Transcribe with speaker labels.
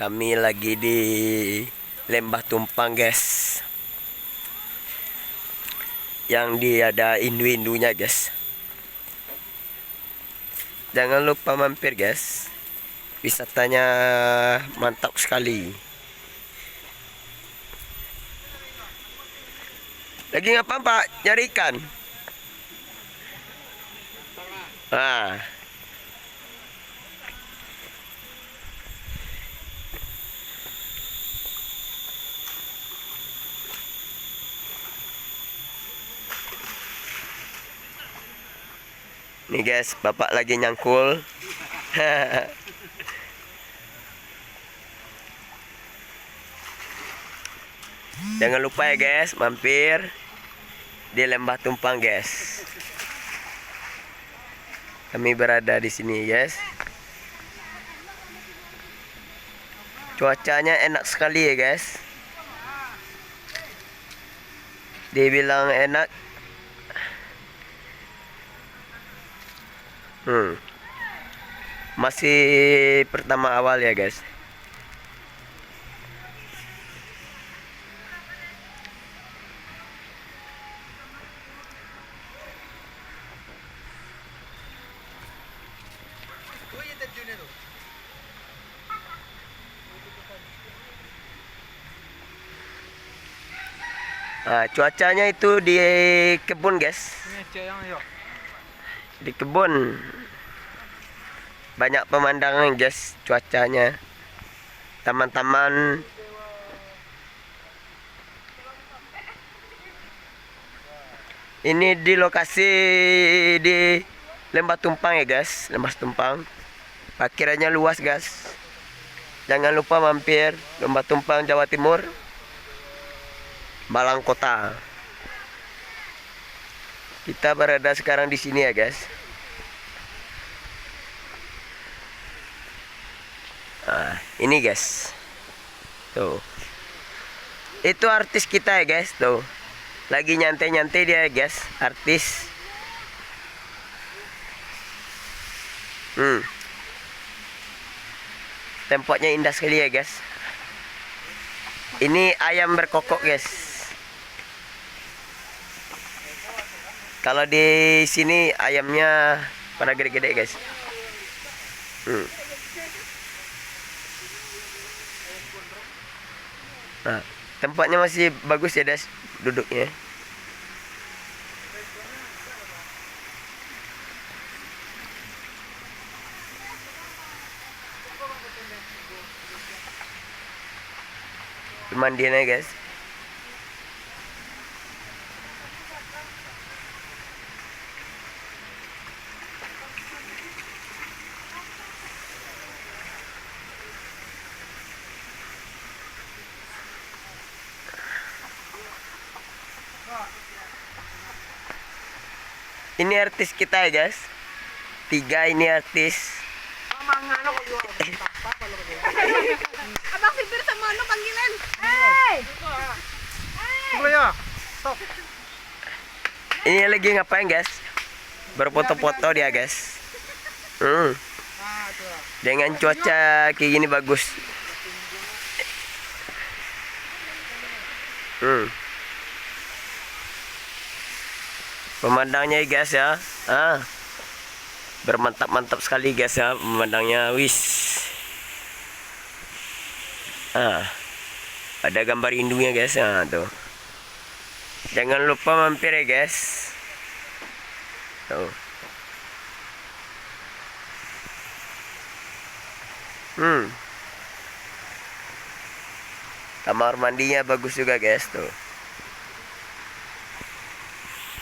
Speaker 1: Kami lagi di Lembah Tumpang, guys. Yang dia ada indu-indunya, guys. Jangan lupa mampir, guys. Wisatanya mantap sekali. Lagi ngapa, Pak? Nyari ikan? Ah. Nih guys, bapak lagi nyangkul. Jangan lupa ya guys, mampir di Lembah Tumpang, guys. Kami berada di sini, guys. Cuacanya enak sekali ya guys. Dibilang enak. Masih pertama awal ya guys. Nah, cuacanya itu di kebun guys. Di kebun banyak pemandangan guys, cuacanya taman-taman. Ini di lokasi di Lembah Tumpang ya guys, Lembah Tumpang. Parkirannya luas guys. Jangan lupa mampir Lembah Tumpang, Jawa Timur, Malang Kota. Kita berada sekarang di sini ya guys. Nah, ini guys. Tuh. Itu artis kita ya guys, tuh. Lagi nyantai-nyantai dia guys, artis. Tempatnya indah sekali ya guys. Ini ayam berkokok guys. Kalau di sini ayamnya pada gede-gede guys. Nah, tempatnya masih bagus ya guys, duduknya. Pemandiannya guys. Ini artis kita ya guys. 3 ini artis.
Speaker 2: Abang sipir sama ano panggilan. Hey! Stop.
Speaker 1: Ini lagi ngapain guys? Berfoto-foto dia guys. Dengan cuaca kayak gini bagus. Pemandangnya guys ya. Bermantap-mantap sekali guys ya pemandangnya. Wis. Ada gambar indunya guys ya tuh. Jangan lupa mampir ya guys. Tuh. Kamar mandinya bagus juga guys tuh.